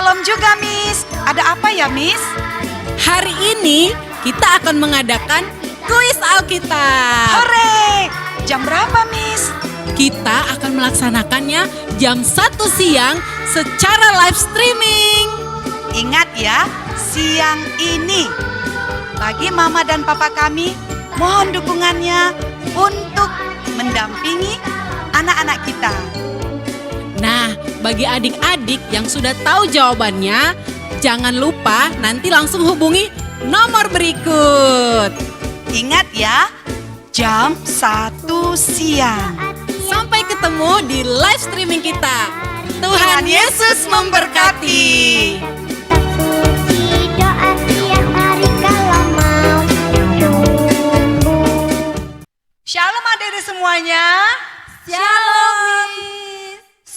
Shalom juga, Miss. Ada apa ya, Miss? Hari ini kita akan mengadakan kuis Alkitab. Hore! Jam berapa, Miss? Kita akan melaksanakannya jam 1 siang secara live streaming. Ingat ya, siang ini. Bagi Mama dan Papa kami, mohon dukungannya untuk mendampingi anak-anak kita. Nah, bagi adik-adik yang sudah tahu jawabannya, jangan lupa nanti langsung hubungi nomor berikut. Ingat ya, jam 1 siang. Sampai ketemu di live streaming kita. Tuhan Yesus memberkati. Doa tiap hari kalau mau tumbuh. Shalom adik-adik semuanya. Shalom.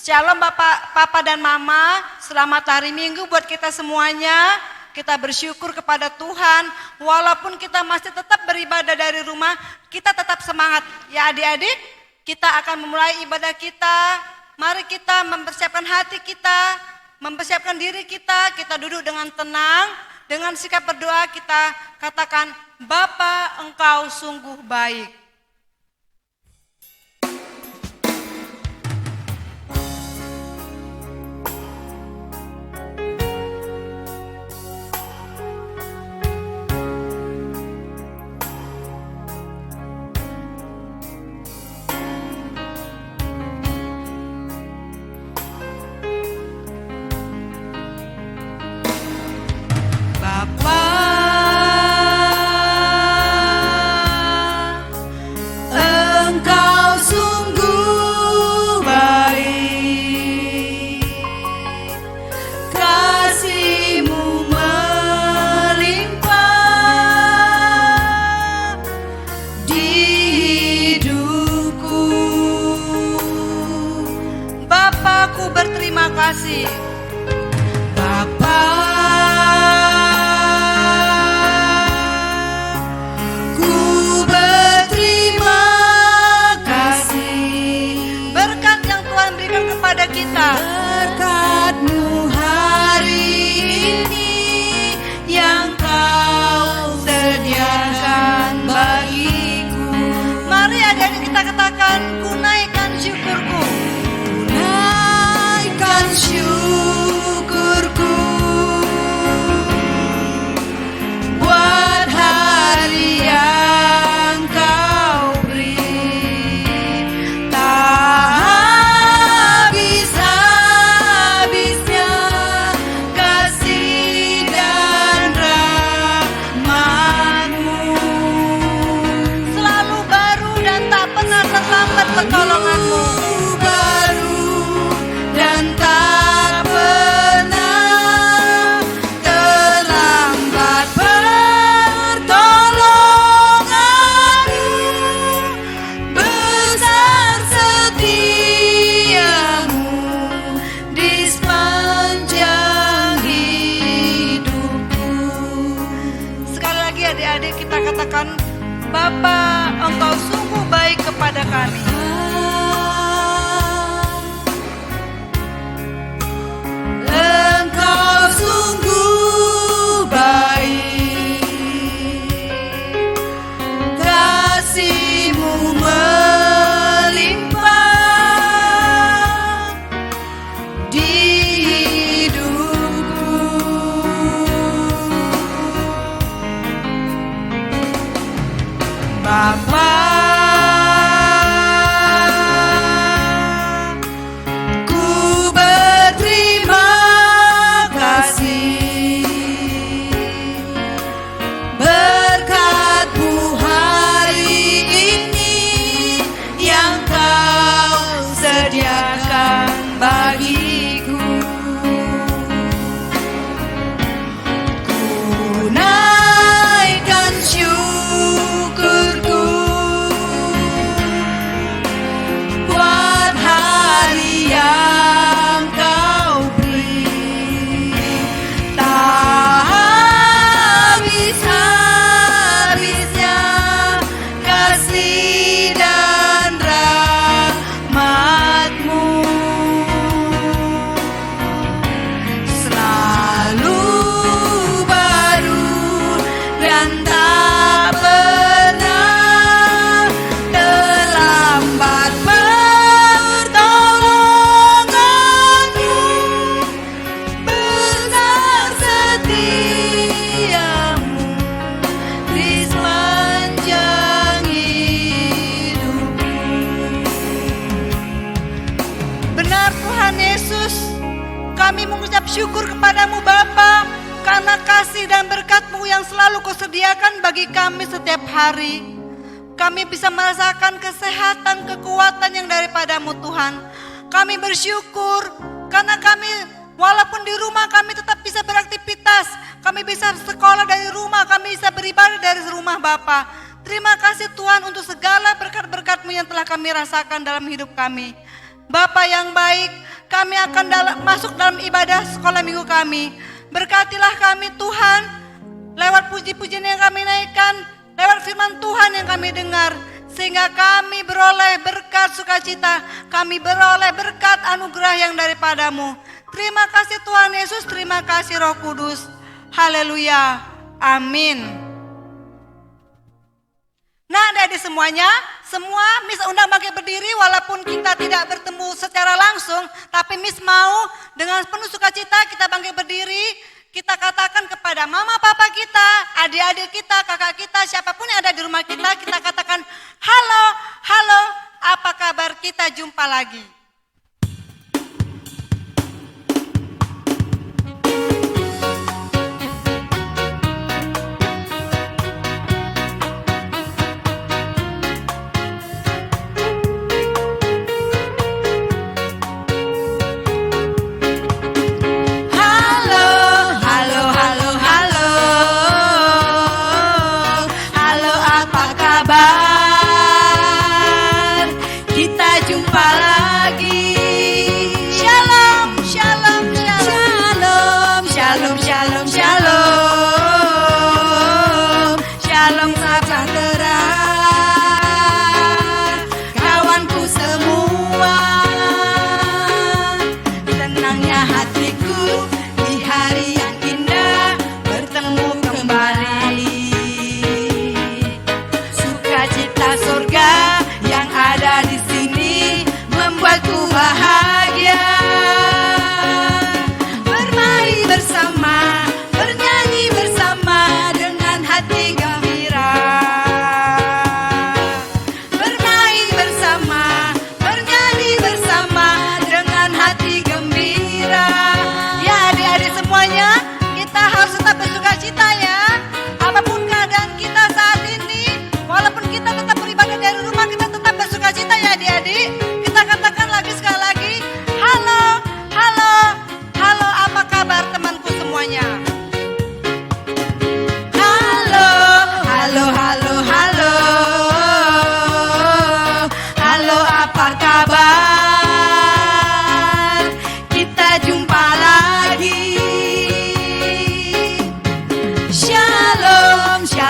Shalom Bapak, Papa dan Mama. Selamat hari Minggu buat kita semuanya. Kita bersyukur kepada Tuhan. Walaupun kita masih tetap beribadah dari rumah, kita tetap semangat. Ya adik-adik, kita akan memulai ibadah kita. Mari kita mempersiapkan hati kita, mempersiapkan diri kita. Kita duduk dengan tenang, dengan sikap berdoa kita katakan, Bapa, Engkau sungguh baik. Berterima kasih Bapa, ku berterima kasih berkat yang Tuhan berikan kepada kita, berkat-Mu hari ini yang Kau sediakan bagiku. Mari adik-adik kita katakan, ku naikkan syukurku, syukurku buat hari yang Kau beri. Tak habis-habisnya kasih dan rahmat-Mu, selalu baru dan tak pernah terlambat pertolongan-Mu, baru dan tak pernah terlambat pertolongan-Mu. Besar setiamu di sepanjang hidupku. Sekali lagi adik-adik kita katakan, Bapa, Engkau sungguh baik kepada kami. Engkau sungguh baik, kasih-Mu melimpah di hidupku. Bapa, bersyukur kepadamu Bapa, karena kasih dan berkat-Mu yang selalu Kau sediakan bagi kami setiap hari. Kami bisa merasakan kesehatan, kekuatan yang daripada-Mu Tuhan. Kami bersyukur karena kami walaupun di rumah kami tetap bisa beraktivitas. Kami bisa sekolah dari rumah, kami bisa beribadah dari rumah Bapa. Terima kasih Tuhan untuk segala berkat-berkat-Mu yang telah kami rasakan dalam hidup kami. Bapa yang baik, kami akan masuk dalam ibadah sekolah minggu kami. Berkatilah kami Tuhan, lewat puji-pujian yang kami naikkan, lewat firman Tuhan yang kami dengar, sehingga kami beroleh berkat sukacita, kami beroleh berkat anugerah yang daripada-Mu. Terima kasih Tuhan Yesus, terima kasih Roh Kudus. Haleluya, amin. Nah adik-adik semuanya, semua Miss undang bangkit berdiri walaupun kita tidak bertemu secara langsung, tapi Miss mau dengan penuh sukacita kita bangkit berdiri, kita katakan kepada mama papa kita, adik-adik kita, kakak kita, siapapun yang ada di rumah kita, kita katakan halo, halo, apa kabar, kita jumpa lagi.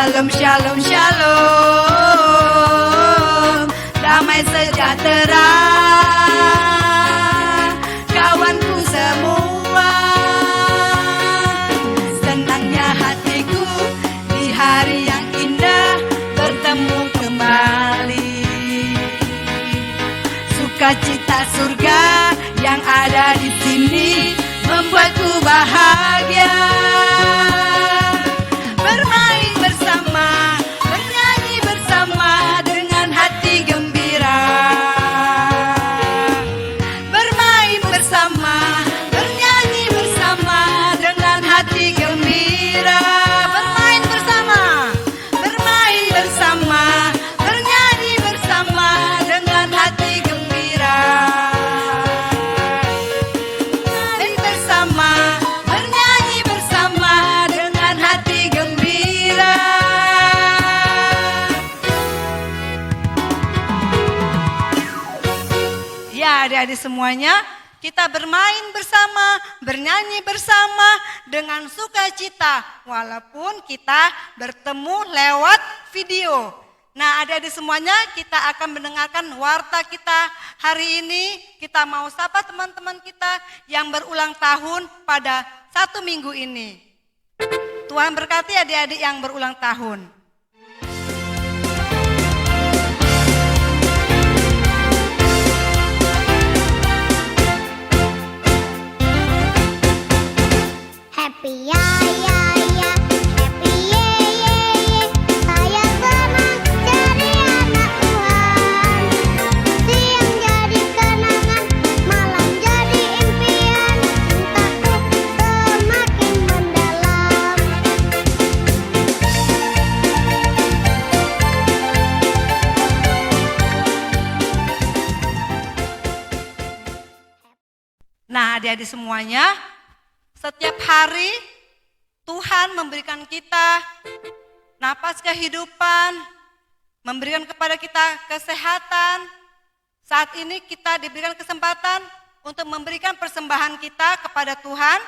Shalom, shalom, shalom, damai sejahtera, kawanku semua. Senangnya hatiku di hari yang indah bertemu kembali. Sukacita surga yang ada di sini membuatku bahagia. Bermain bersama, bernyanyi bersama dengan hati gembira. Bermain bersama, bernyanyi bersama dengan hati gembira. Bermain bersama, bermain bersama, bernyanyi bersama dengan hati gembira. Bermain bersama, bernyanyi bersama dengan hati gembira. Ya adik-adik semuanya, kita bermain bersama, bernyanyi bersama dengan sukacita walaupun kita bertemu lewat video. Nah adik-adik semuanya, kita akan mendengarkan warta kita hari ini. Kita mau sapa teman-teman kita yang berulang tahun pada 1 minggu ini. Tuhan berkati adik-adik yang berulang tahun. Happy ya ya ya, happy ye ye ye. Saya senang jadi anak Tuhan. Siang jadi kenangan, malam jadi impian. Cintaku adik-adik semuanya, setiap hari Tuhan memberikan kita napas kehidupan, memberikan kepada kita kesehatan. Saat ini kita diberikan kesempatan untuk memberikan persembahan kita kepada Tuhan.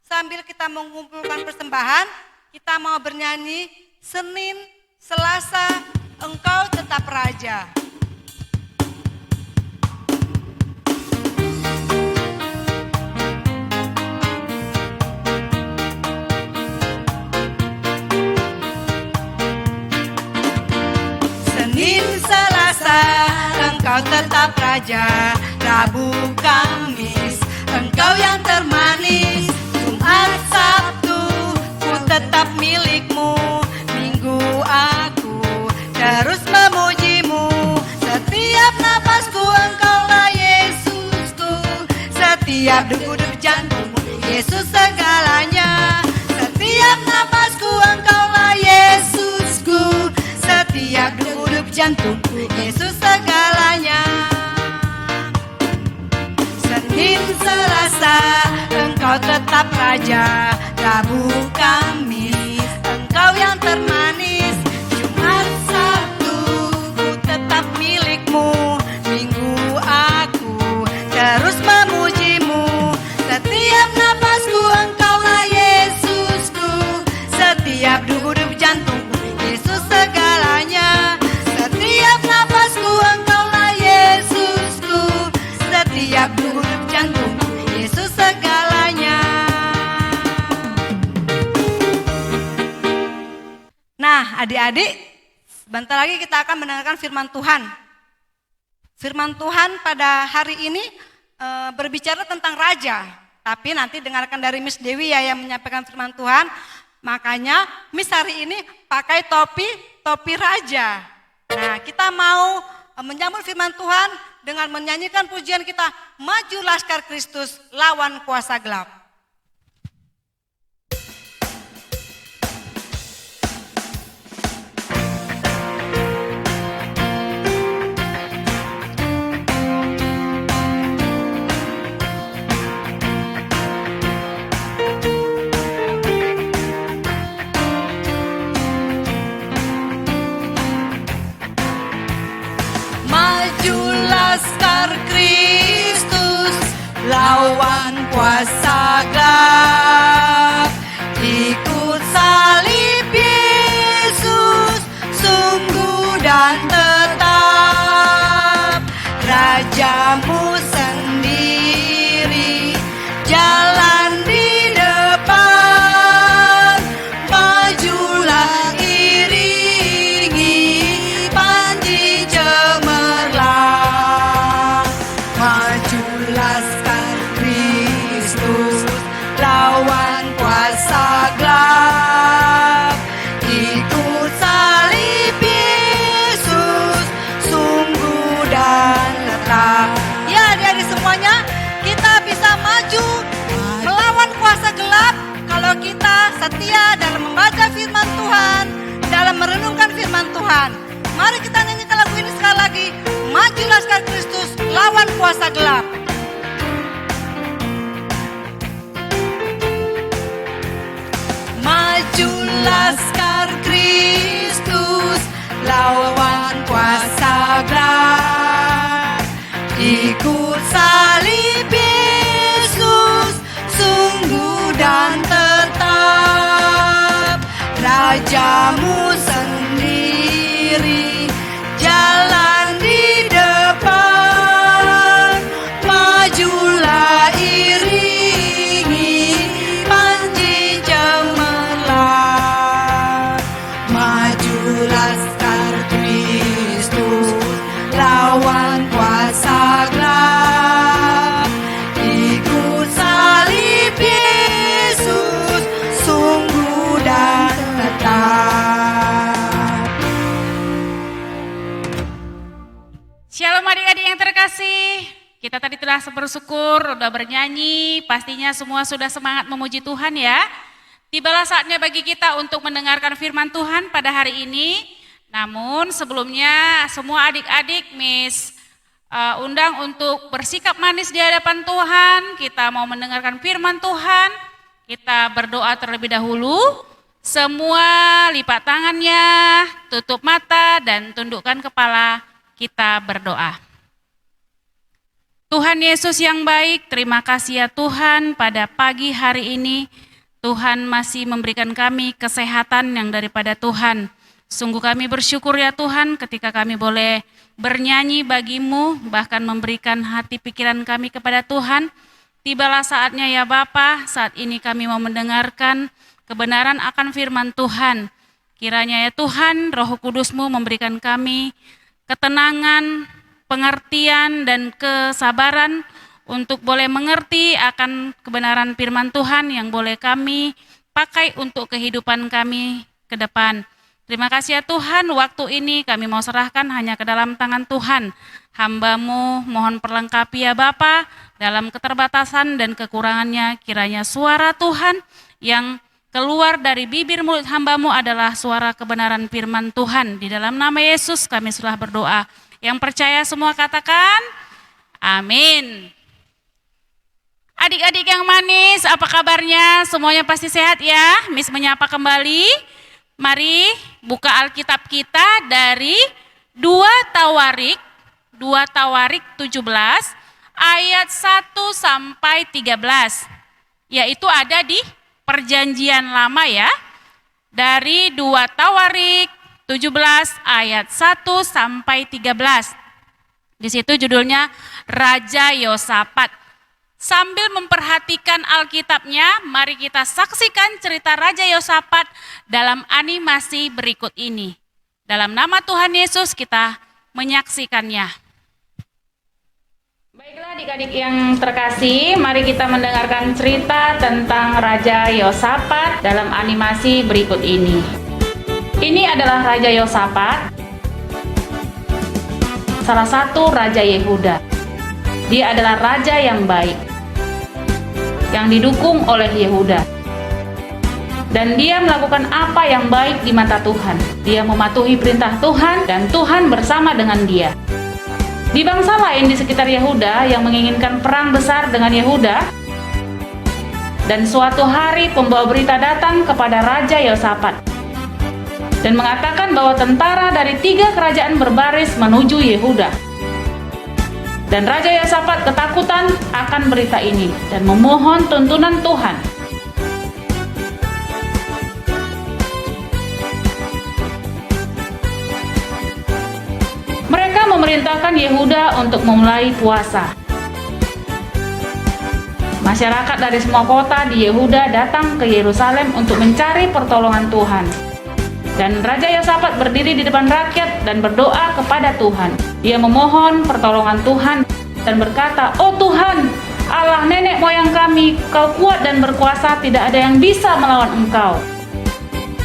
Sambil kita mengumpulkan persembahan, kita mau bernyanyi, Senin, Selasa, Engkau tetap Raja. Senin, Selasa, Engkau tetap Raja. Rabu, Kamis, Engkau yang termanis. Jumat, Sabtu, ku tetap milikmu. Minggu aku terus memujimu. Setiap napasku Engkaulah Yesusku. Setiap degup jantungmu Yesus segalanya. Setiap napasku Engkaulah Yesusku. Setiap degup jantungku Yesus segalanya. Senin, Selasa, Engkau tetap Raja. Rabu, Kamis, Engkau yang termanis. Jumat, Sabtu, ku tetap milikmu. Minggu aku terus memujimu. Setiap napasku Engkaulah Yesusku. Setiap degup jantungku Yesus segalanya. Setiap napasku Engkaulah Yesusku. Setiap degup jantungku Yesus segalanya. Nah, adik-adik, sebentar lagi kita akan mendengarkan firman Tuhan. Firman Tuhan pada hari ini berbicara tentang raja. Tapi nanti dengarkan dari Miss Dewi ya yang menyampaikan firman Tuhan. Makanya Miss hari ini pakai topi raja. Nah, kita mau menyambut firman Tuhan dengan menyanyikan pujian kita, Maju Laskar Kristus, lawan kuasa gelap. Maju Laskar Kristus, lawan kuasa gelap. Ikut salib Yesus, sungguh dan tetap. Rajamu sendiri, jalan di depan. Majulah iringi panji cemerlang. Maju Laskar Kristus, lawan kuasa gelap. Ikut salib Yesus, sungguh dan tetap. Ya adik-adik semuanya, kita bisa maju melawan kuasa gelap kalau kita setia dalam membaca firman Tuhan, dalam merenungkan firman Tuhan. Mari kita nyanyikan lagu ini sekali lagi. Maju Laskar Kristus, lawan kuasa gelap. Maju Laskar Kristus, lawan kuasa gelap. Ikut salib Yesus, sungguh dan tetap. Rajamu sendiri, jalan di depan. Majulah iringi panji cemerlang. Maju Laskar Kristus, lawan kuasa gelap. Ikut salib Yesus, sungguh dan tetap. Shalom adik-adik yang terkasih, kita tadi telah bersyukur, udah bernyanyi, pastinya semua sudah semangat memuji Tuhan ya. Tibalah saatnya bagi kita untuk mendengarkan firman Tuhan pada hari ini. Namun sebelumnya semua adik-adik Miss undang untuk bersikap manis di hadapan Tuhan. Kita mau mendengarkan firman Tuhan. Kita berdoa terlebih dahulu. Semua lipat tangannya, tutup mata dan tundukkan kepala. Kita berdoa. Tuhan Yesus yang baik, terima kasih ya Tuhan, pada pagi hari ini Tuhan masih memberikan kami kesehatan yang daripada Tuhan. Sungguh kami bersyukur ya Tuhan ketika kami boleh bernyanyi bagimu, bahkan memberikan hati pikiran kami kepada Tuhan. Tibalah saatnya ya Bapa, saat ini kami mau mendengarkan kebenaran akan firman Tuhan. Kiranya ya Tuhan, Roh Kudus-Mu memberikan kami ketenangan, pengertian dan kesabaran untuk boleh mengerti akan kebenaran firman Tuhan yang boleh kami pakai untuk kehidupan kami ke depan. Terima kasih ya Tuhan, waktu ini kami mau serahkan hanya ke dalam tangan Tuhan. Hamba-Mu mohon perlengkapi ya Bapa, dalam keterbatasan dan kekurangannya, kiranya suara Tuhan yang keluar dari bibir mulut hamba-Mu adalah suara kebenaran firman Tuhan. Di dalam nama Yesus kami sudah berdoa. Yang percaya semua katakan, amin. Adik-adik yang manis, apa kabarnya? Semuanya pasti sehat ya? Miss menyapa kembali. Mari buka Alkitab kita dari 2 Tawarik 17 ayat 1 sampai 13. Yaitu ada di Perjanjian Lama ya. Dari 2 Tawarik 17 ayat 1 sampai 13. Di situ judulnya Raja Yosafat. Sambil memperhatikan Alkitabnya, mari kita saksikan cerita Raja Yosafat dalam animasi berikut ini. Dalam nama Tuhan Yesus kita menyaksikannya. Baiklah adik-adik yang terkasih, mari kita mendengarkan cerita tentang Raja Yosafat dalam animasi berikut ini. Ini adalah Raja Yosafat, salah satu Raja Yehuda. Dia adalah raja yang baik, yang didukung oleh Yehuda. Dan dia melakukan apa yang baik di mata Tuhan. Dia mematuhi perintah Tuhan dan Tuhan bersama dengan dia. Di bangsa lain di sekitar Yehuda yang menginginkan perang besar dengan Yehuda, dan suatu hari pembawa berita datang kepada Raja Yosafat dan mengatakan bahwa tentara dari 3 kerajaan berbaris menuju Yehuda. Dan Raja Yosafat ketakutan akan berita ini dan memohon tuntunan Tuhan. Mereka memerintahkan Yehuda untuk memulai puasa. Masyarakat dari semua kota di Yehuda datang ke Yerusalem untuk mencari pertolongan Tuhan. Dan Raja Yosafat berdiri di depan rakyat dan berdoa kepada Tuhan. Dia memohon pertolongan Tuhan dan berkata, "Oh Tuhan, Allah nenek moyang kami, Kau kuat dan berkuasa, tidak ada yang bisa melawan Engkau."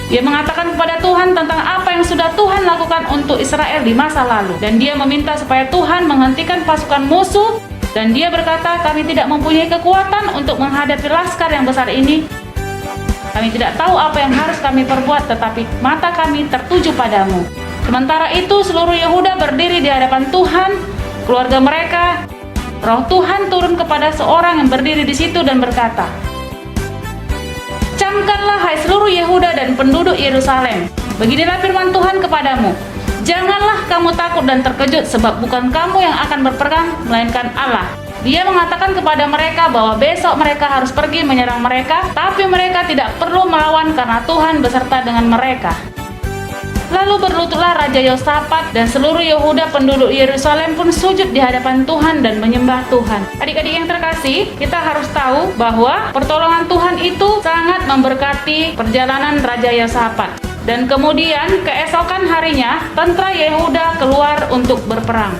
Dia mengatakan kepada Tuhan tentang apa yang sudah Tuhan lakukan untuk Israel di masa lalu. Dan dia meminta supaya Tuhan menghentikan pasukan musuh. Dan dia berkata, "Kami tidak mempunyai kekuatan untuk menghadapi laskar yang besar ini. Kami tidak tahu apa yang harus kami perbuat, tetapi mata kami tertuju padamu." Sementara itu seluruh Yehuda berdiri di hadapan Tuhan, keluarga mereka. Roh Tuhan turun kepada seorang yang berdiri di situ dan berkata, "Camkanlah hai seluruh Yehuda dan penduduk Yerusalem. Beginilah firman Tuhan kepadamu. Janganlah kamu takut dan terkejut, sebab bukan kamu yang akan berperang, melainkan Allah." Dia mengatakan kepada mereka bahwa besok mereka harus pergi menyerang mereka, tapi mereka tidak perlu melawan karena Tuhan beserta dengan mereka. Lalu berlututlah Raja Yosafat dan seluruh Yehuda penduduk Yerusalem pun sujud di hadapan Tuhan dan menyembah Tuhan. Adik-adik yang terkasih, kita harus tahu bahwa pertolongan Tuhan itu sangat memberkati perjalanan Raja Yosafat. Dan kemudian keesokan harinya, tentara Yehuda keluar untuk berperang.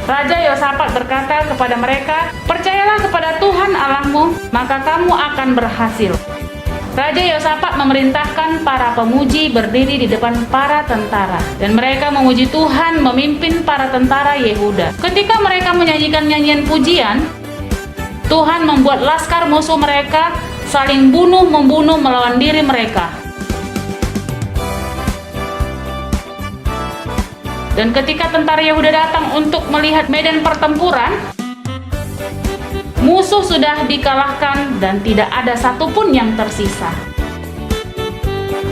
Raja Yosafat berkata kepada mereka, "Percayalah kepada Tuhan Allahmu, maka kamu akan berhasil." Raja Yosafat memerintahkan para pemuji berdiri di depan para tentara, dan mereka memuji Tuhan memimpin para tentara Yehuda. Ketika mereka menyanyikan nyanyian pujian, Tuhan membuat laskar musuh mereka saling bunuh-membunuh melawan diri mereka. Dan ketika tentara Yehuda datang untuk melihat medan pertempuran, musuh sudah dikalahkan dan tidak ada satupun yang tersisa.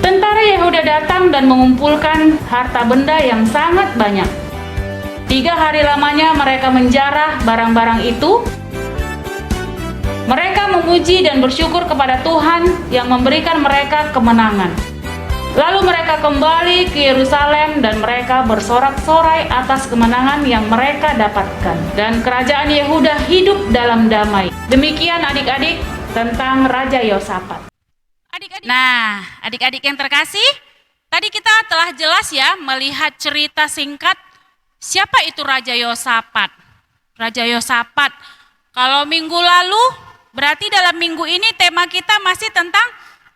Tentara Yehuda datang dan mengumpulkan harta benda yang sangat banyak. 3 hari lamanya mereka menjarah barang-barang itu. Mereka memuji dan bersyukur kepada Tuhan yang memberikan mereka kemenangan. Lalu mereka kembali ke Yerusalem dan mereka bersorak-sorai atas kemenangan yang mereka dapatkan. Dan kerajaan Yehuda hidup dalam damai. Demikian adik-adik tentang Raja Yosafat. Nah, adik-adik yang terkasih, tadi kita telah jelas ya melihat cerita singkat siapa itu Raja Yosafat. Raja Yosafat. Kalau minggu lalu, berarti dalam minggu ini tema kita masih tentang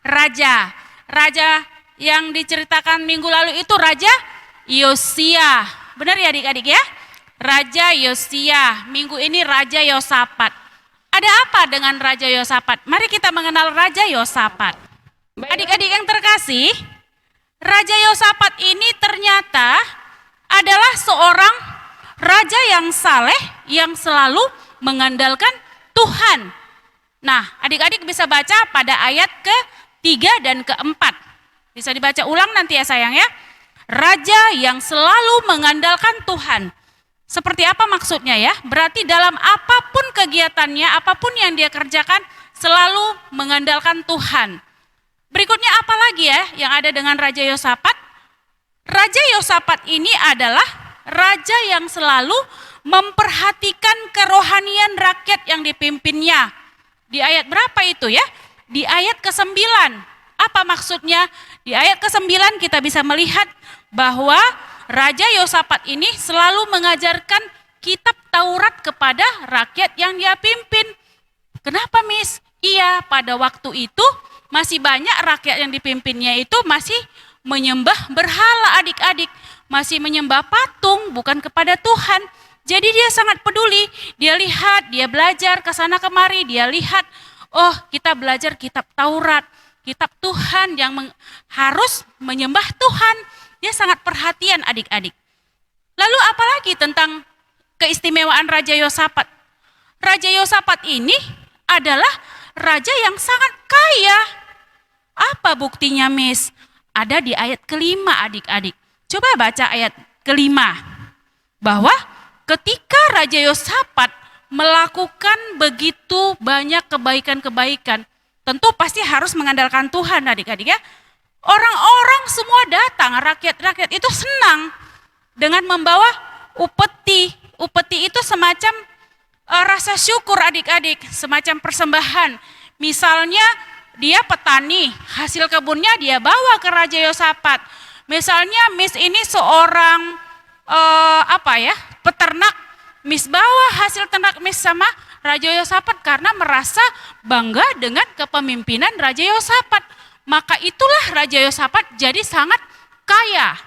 raja. Raja yang diceritakan minggu lalu itu Raja Yosia. Benar ya adik-adik ya? Raja Yosia. Minggu ini Raja Yosafat. Ada apa dengan Raja Yosafat? Mari kita mengenal Raja Yosafat. Adik-adik yang terkasih, Raja Yosafat ini ternyata adalah seorang raja yang saleh yang selalu mengandalkan Tuhan. Nah, adik-adik bisa baca pada ayat ke-3 dan ke-4. Bisa dibaca ulang nanti ya sayang ya. Raja yang selalu mengandalkan Tuhan. Seperti apa maksudnya ya? Berarti dalam apapun kegiatannya, apapun yang dia kerjakan, selalu mengandalkan Tuhan. Berikutnya apa lagi ya yang ada dengan Raja Yosafat? Raja Yosafat ini adalah raja yang selalu memperhatikan kerohanian rakyat yang dipimpinnya. Di ayat berapa itu ya? Di ayat ke-9. Apa maksudnya? Di ayat ke-9 kita bisa melihat bahwa Raja Yosafat ini selalu mengajarkan kitab Taurat kepada rakyat yang dia pimpin. Kenapa, Miss? Iya, pada waktu itu masih banyak rakyat yang dipimpinnya itu masih menyembah berhala adik-adik. Masih menyembah patung, bukan kepada Tuhan. Jadi dia sangat peduli, dia lihat, dia belajar ke sana kemari, dia lihat, oh kita belajar kitab Taurat, kitab Tuhan yang harus menyembah Tuhan. Dia sangat perhatian adik-adik. Lalu apalagi tentang keistimewaan Raja Yosafat? Raja Yosafat ini adalah raja yang sangat kaya. Apa buktinya, Miss? Ada di ayat ke-5 adik-adik. Coba baca ayat ke-5. Bahwa ketika Raja Yosafat melakukan begitu banyak kebaikan-kebaikan, tentu pasti harus mengandalkan Tuhan adik-adik ya. Orang-orang semua datang, rakyat-rakyat itu senang dengan membawa upeti. Upeti itu semacam rasa syukur adik-adik, semacam persembahan. Misalnya dia petani, hasil kebunnya dia bawa ke Raja Yosafat. Misalnya Miss ini seorang peternak, Miss bawa hasil ternak Miss sama Raja Yosafat karena merasa bangga dengan kepemimpinan Raja Yosafat. Maka itulah Raja Yosafat jadi sangat kaya.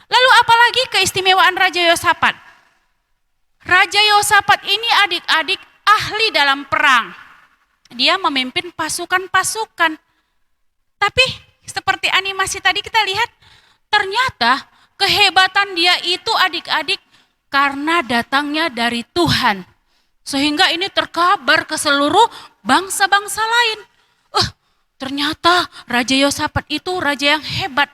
Lalu apalagi keistimewaan Raja Yosafat? Raja Yosafat ini adik-adik ahli dalam perang. Dia memimpin pasukan-pasukan. Tapi seperti animasi tadi kita lihat, ternyata kehebatan dia itu adik-adik karena datangnya dari Tuhan. Sehingga ini terkabar ke seluruh bangsa-bangsa lain. Ternyata Raja Yosafat itu raja yang hebat.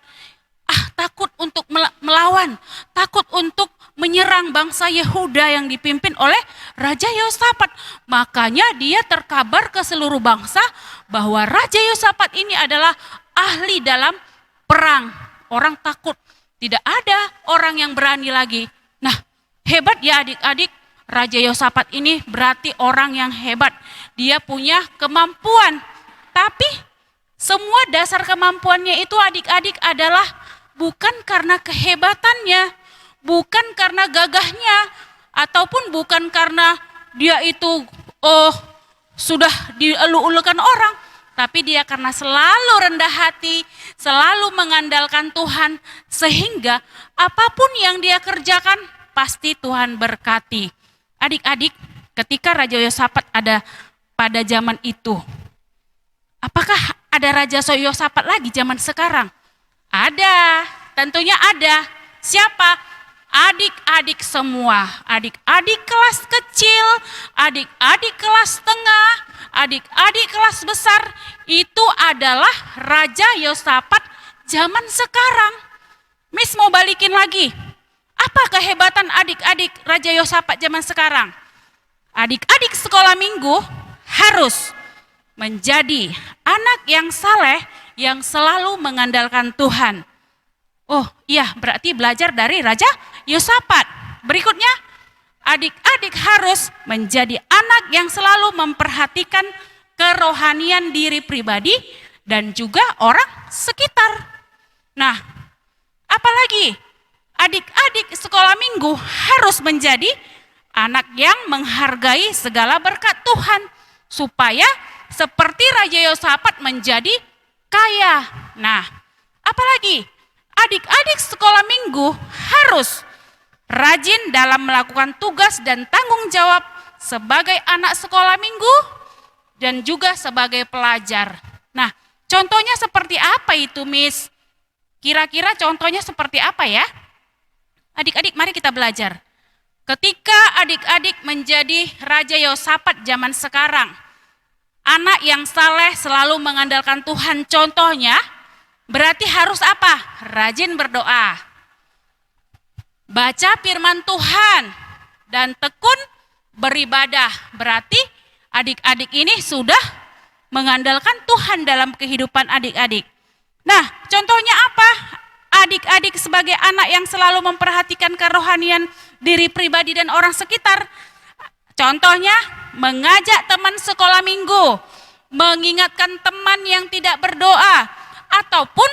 Takut untuk melawan, takut untuk menyerang bangsa Yehuda yang dipimpin oleh Raja Yosafat. Makanya dia terkabar ke seluruh bangsa bahwa Raja Yosafat ini adalah ahli dalam perang. Orang takut, tidak ada orang yang berani lagi. Nah, hebat ya adik-adik, Raja Yosafat ini berarti orang yang hebat. Dia punya kemampuan. Tapi semua dasar kemampuannya itu adik-adik adalah bukan karena kehebatannya, bukan karena gagahnya, ataupun bukan karena dia itu sudah dielu-elukan orang, tapi dia karena selalu rendah hati, selalu mengandalkan Tuhan, sehingga apapun yang dia kerjakan pasti Tuhan berkati. Adik-adik, ketika Raja Yosafat ada pada zaman itu, apakah ada Raja Yosafat lagi zaman sekarang? Ada, tentunya ada. Siapa? adik-adik semua, adik-adik kelas kecil, adik-adik kelas tengah, adik-adik kelas besar, itu adalah Raja Yosafat zaman sekarang. Miss mau balikin lagi. Apa kehebatan adik-adik Raja Yosafat zaman sekarang? Adik-adik sekolah minggu harus menjadi anak yang saleh, yang selalu mengandalkan Tuhan. Oh iya, berarti belajar dari Raja Yosafat. Berikutnya, adik-adik harus menjadi anak yang selalu memperhatikan kerohanian diri pribadi dan juga orang sekitar. Nah, apalagi adik-adik sekolah minggu harus menjadi anak yang menghargai segala berkat Tuhan, supaya seperti Raja Yosafat menjadi kaya. Nah, apalagi adik-adik sekolah minggu harus rajin dalam melakukan tugas dan tanggung jawab sebagai anak sekolah minggu dan juga sebagai pelajar. Nah, contohnya seperti apa itu, Miss? Kira-kira contohnya seperti apa ya? Adik-adik, mari kita belajar. Ketika adik-adik menjadi Raja Yosafat zaman sekarang, anak yang saleh selalu mengandalkan Tuhan, contohnya berarti harus apa? Rajin berdoa, baca firman Tuhan, dan tekun beribadah. Berarti adik-adik ini sudah mengandalkan Tuhan dalam kehidupan adik-adik. Nah, contohnya apa? Adik-adik sebagai anak yang selalu memperhatikan kerohanian diri pribadi dan orang sekitar. Contohnya, mengajak teman sekolah minggu, mengingatkan teman yang tidak berdoa, ataupun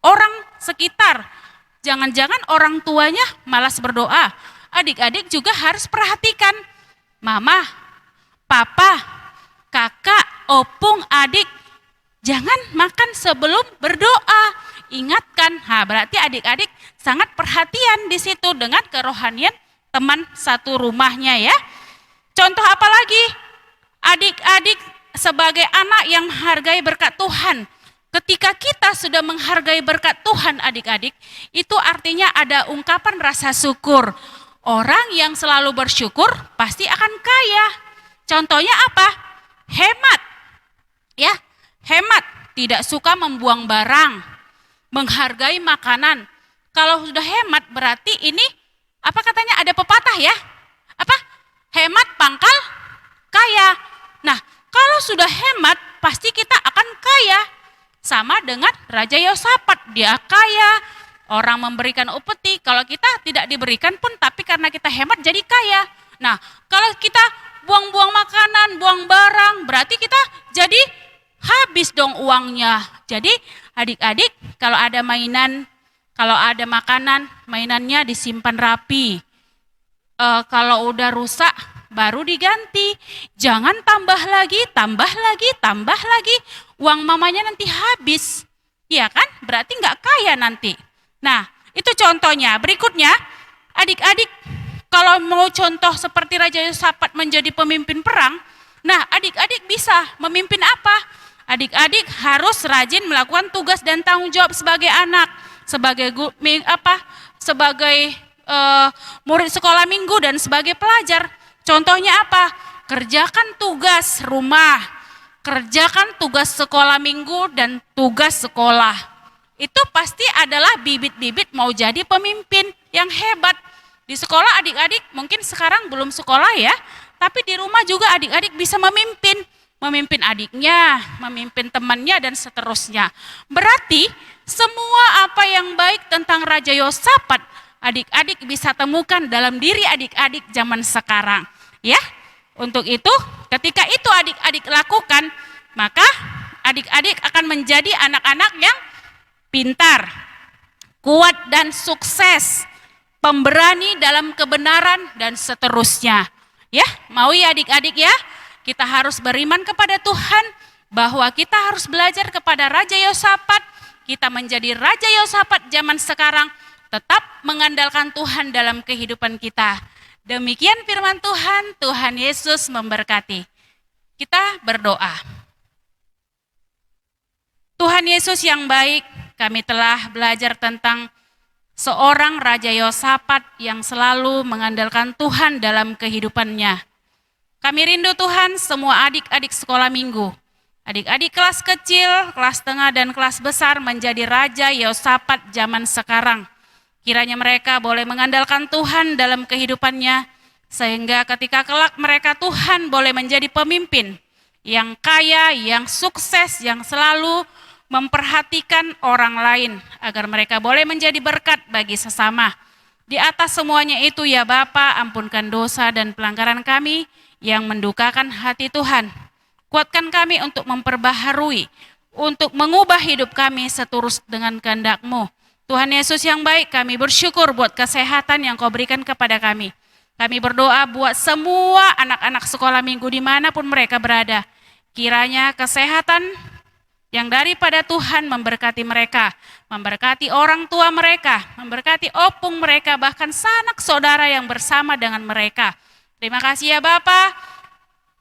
orang sekitar. Jangan-jangan orang tuanya malas berdoa. Adik-adik juga harus perhatikan. Mama, papa, kakak, opung, adik, jangan makan sebelum berdoa. Ingatkan. Berarti adik-adik sangat perhatian di situ dengan kerohanian teman satu rumahnya ya. Contoh apa lagi? Adik-adik sebagai anak yang menghargai berkat Tuhan. Ketika kita sudah menghargai berkat Tuhan adik-adik, itu artinya ada ungkapan rasa syukur. Orang yang selalu bersyukur pasti akan kaya. Contohnya apa? Hemat. Ya, hemat, tidak suka membuang barang, menghargai makanan. Kalau sudah hemat berarti ini apa katanya, ada pepatah ya? Apa? Hemat pangkal kaya. Nah, kalau sudah hemat pasti kita akan kaya. Sama dengan Raja Yosafat, dia kaya, orang memberikan upeti, kalau kita tidak diberikan pun tapi karena kita hemat jadi kaya. Nah, kalau kita buang-buang makanan, buang barang, berarti kita jadi habis dong uangnya. Jadi adik-adik kalau ada mainan, kalau ada makanan, mainannya disimpan rapi. Kalau udah rusak baru diganti. Jangan tambah lagi, tambah lagi, tambah lagi. Uang mamanya nanti habis. Iya kan? Berarti nggak kaya nanti. Nah, itu contohnya. Berikutnya, adik-adik kalau mau contoh seperti Raja Yosafat menjadi pemimpin perang, nah adik-adik bisa memimpin apa? Adik-adik harus rajin melakukan tugas dan tanggung jawab sebagai anak, sebagai murid sekolah minggu dan sebagai pelajar. Contohnya apa? Kerjakan tugas rumah, kerjakan tugas sekolah minggu dan tugas sekolah. Itu pasti adalah bibit-bibit mau jadi pemimpin yang hebat. Di sekolah adik-adik mungkin sekarang belum sekolah ya, tapi di rumah juga adik-adik bisa memimpin. Memimpin adiknya, memimpin temannya dan seterusnya. Berarti semua apa yang baik tentang Raja Yosafat adik-adik bisa temukan dalam diri adik-adik zaman sekarang. Ya, untuk itu ketika itu adik-adik lakukan, maka adik-adik akan menjadi anak-anak yang pintar, kuat dan sukses, pemberani dalam kebenaran dan seterusnya. Ya, mau ya adik-adik ya, kita harus beriman kepada Tuhan bahwa kita harus belajar kepada Raja Yosafat. Kita menjadi Raja Yosafat zaman sekarang, tetap mengandalkan Tuhan dalam kehidupan kita. Demikian firman Tuhan, Tuhan Yesus memberkati. Kita berdoa. Tuhan Yesus yang baik, kami telah belajar tentang seorang Raja Yosafat yang selalu mengandalkan Tuhan dalam kehidupannya. Kami rindu Tuhan semua adik-adik sekolah minggu, adik-adik kelas kecil, kelas tengah, dan kelas besar menjadi Raja Yosafat zaman sekarang. Kiranya mereka boleh mengandalkan Tuhan dalam kehidupannya, sehingga ketika kelak mereka Tuhan boleh menjadi pemimpin yang kaya, yang sukses, yang selalu memperhatikan orang lain, agar mereka boleh menjadi berkat bagi sesama. Di atas semuanya itu ya Bapa, ampunkan dosa dan pelanggaran kami yang mendukakan hati Tuhan. Kuatkan kami untuk memperbaharui, untuk mengubah hidup kami seturut dengan kehendak-Mu. Tuhan Yesus yang baik, kami bersyukur buat kesehatan yang Kau berikan kepada kami. Kami berdoa buat semua anak-anak sekolah minggu dimanapun mereka berada. Kiranya kesehatan yang daripada Tuhan memberkati mereka, memberkati orang tua mereka, memberkati opung mereka, bahkan sanak saudara yang bersama dengan mereka. Terima kasih ya Bapa,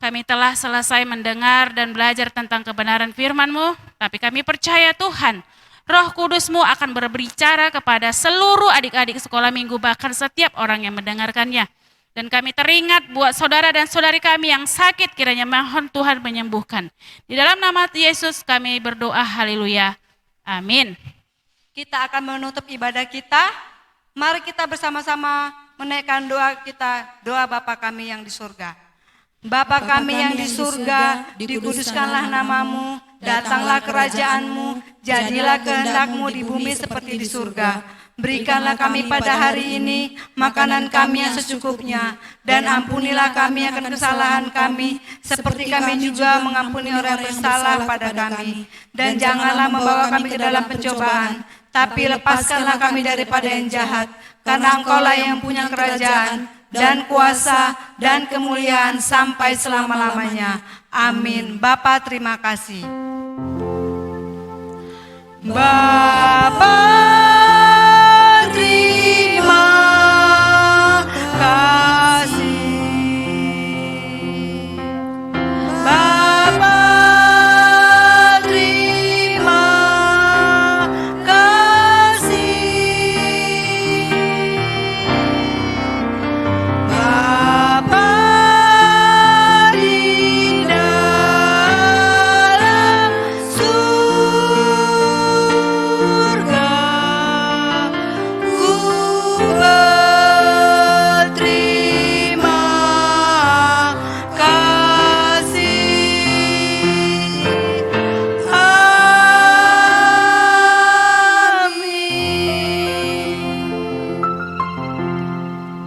kami telah selesai mendengar dan belajar tentang kebenaran firman-Mu, tapi kami percaya Tuhan, Roh Kudus-Mu akan berbicara kepada seluruh adik-adik sekolah minggu, bahkan setiap orang yang mendengarkannya. Dan kami teringat buat saudara dan saudari kami yang sakit, kiranya mohon Tuhan menyembuhkan. Di dalam nama Yesus kami berdoa, haleluya, amin. Kita akan menutup ibadah kita. Mari kita bersama-sama menaikkan doa kita, doa Bapa kami yang di surga. Bapa kami yang di surga, dikuduskanlah namamu, datanglah kerajaanmu, jadilah kehendak-Mu di bumi seperti di surga. Berikanlah kami pada hari ini makanan kami yang secukupnya, dan ampunilah kami akan kesalahan kami, seperti kami juga mengampuni orang yang bersalah pada kami. Dan janganlah membawa kami ke dalam pencobaan, tapi lepaskanlah kami daripada yang jahat, karena Engkaulah yang punya kerajaan, dan kuasa, dan kemuliaan sampai selama-lamanya. Amin. Bapa terima kasih. Bapa terima kasih. Bapa terima kasih. Bapa di dalam surga, ku berterima kasih. Amin.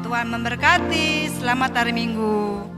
Tuhan memberkati. Selamat hari Minggu.